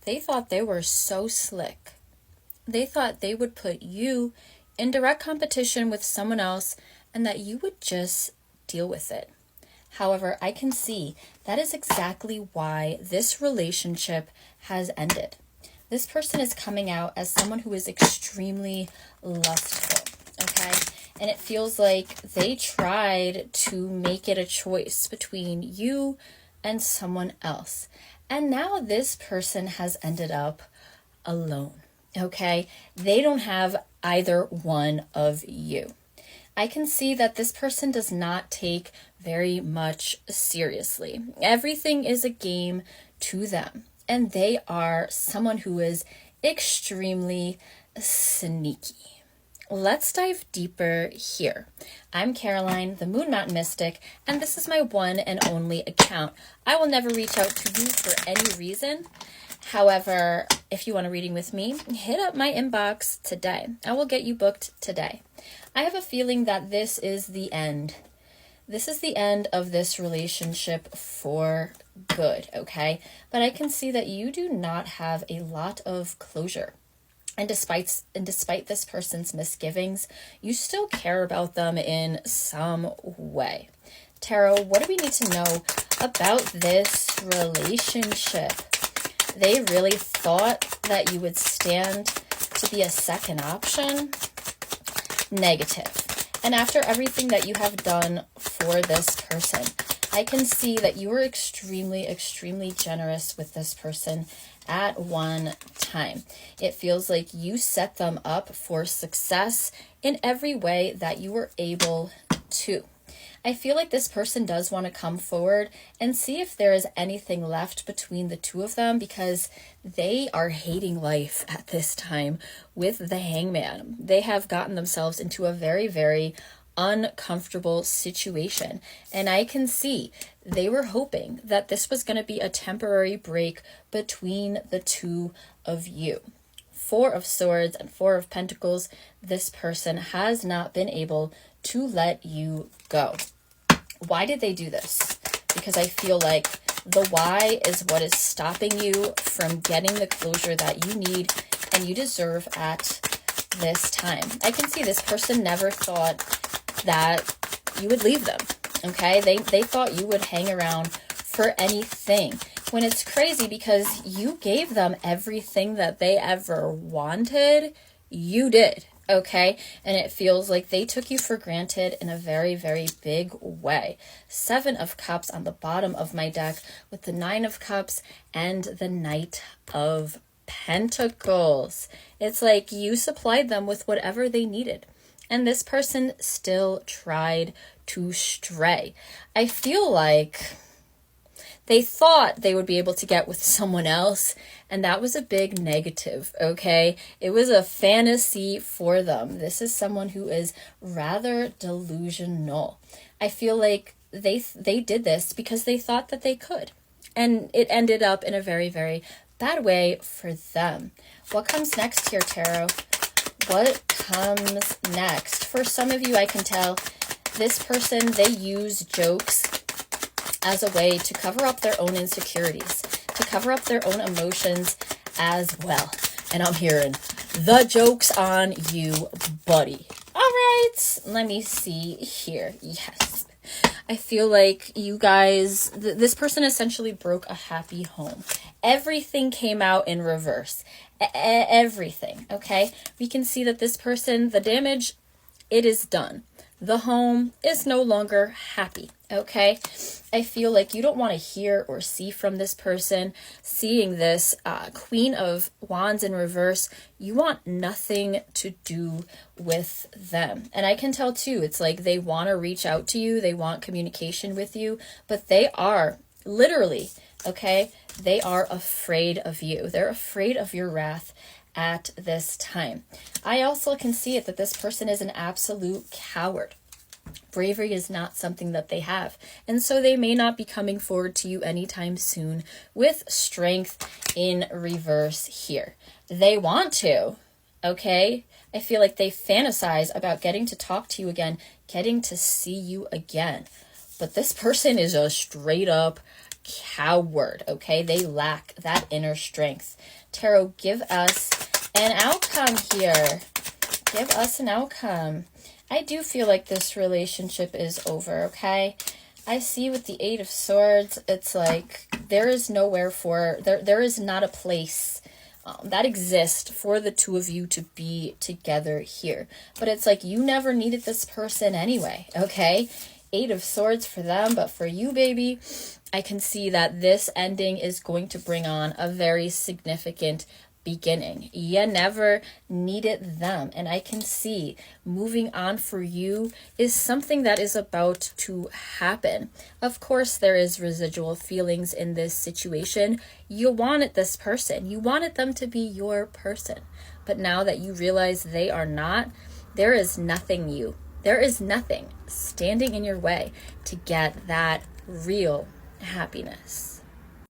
they thought they were so slick. They thought they would put you in direct competition with someone else and that you would just deal with it. However, I can see that is exactly why this relationship has ended. This person is coming out as someone who is extremely lustful, okay? And it feels like they tried to make it a choice between you and someone else. And now this person has ended up alone, okay? They don't have either one of you. I can see that this person does not take very much seriously. Everything is a game to them. And they are someone who is extremely sneaky. Let's dive deeper here. I'm Caroline, the Moon Mountain Mystic, and this is my one and only account. I will never reach out to you for any reason. However, if you want a reading with me, hit up my inbox today. I will get you booked today. I have a feeling that this is the end. This is the end of this relationship for good, okay? But I can see that you do not have a lot of closure. And despite this person's misgivings, you still care about them in some way. Tarot, what do we need to know about this relationship? They really thought that you would stand to be a second option. Negative. And after everything that you have done for this person, I can see that you were extremely, extremely generous with this person at one time. It feels like you set them up for success in every way that you were able to. I feel like this person does want to come forward and see if there is anything left between the two of them, because they are hating life at this time with the Hangman. They have gotten themselves into a very, very uncomfortable situation. And I can see they were hoping that this was going to be a temporary break between the two of you. Four of Swords and Four of Pentacles. This person has not been able to let you go. Why did they do this? Because I feel like the why is what is stopping you from getting the closure that you need and you deserve at this time. I can see this person never thought that you would leave them, okay? They thought you would hang around for anything. When it's crazy because you gave them everything that they ever wanted, you did. Okay, and it feels like they took you for granted in a very, very big way. 7 of Cups on the bottom of my deck with the 9 of Cups and the Knight of Pentacles. It's like you supplied them with whatever they needed, and this person still tried to stray. I feel like they thought they would be able to get with someone else, and that was a big negative, okay? It was a fantasy for them. This is someone who is rather delusional. I feel like they did this because they thought that they could, and it ended up in a very, very bad way for them. What comes next here, Tarot? What comes next? For some of you, I can tell this person, they use jokes as a way to cover up their own insecurities, to cover up their own emotions as well. And I'm hearing, the joke's on you, buddy. All right, let me see here. Yes. I feel like you guys, this person essentially broke a happy home. Everything came out in reverse. Everything, okay? We can see that this person, the damage, it is done. The home is no longer happy, okay? I feel like you don't want to hear or see from this person. Seeing this Queen of Wands in reverse, you want nothing to do with them. And I can tell too, it's like they want to reach out to you. They want communication with you, but they are literally, okay? They are afraid of you. They're afraid of your wrath at this time. I also can see it that this person is an absolute coward. Bravery is not something that they have, and so they may not be coming forward to you anytime soon with strength in reverse here. They want to, okay? I feel like they fantasize about getting to talk to you again, getting to see you again, but this person is a straight up coward, okay? They lack that inner strength. Tarot, give us an outcome here. Give us an outcome. I do feel like this relationship is over, okay? I see with the Eight of Swords, it's like there is nowhere for, there is not a place that exists for the two of you to be together here. But it's like you never needed this person anyway, okay? Eight of Swords for them, but for you, baby, I can see that this ending is going to bring on a very significant beginning. You never needed them. And I can see moving on for you is something that is about to happen. Of course, there is residual feelings in this situation. You wanted this person. You wanted them to be your person. But now that you realize they are not, there is nothing standing in your way to get that real happiness.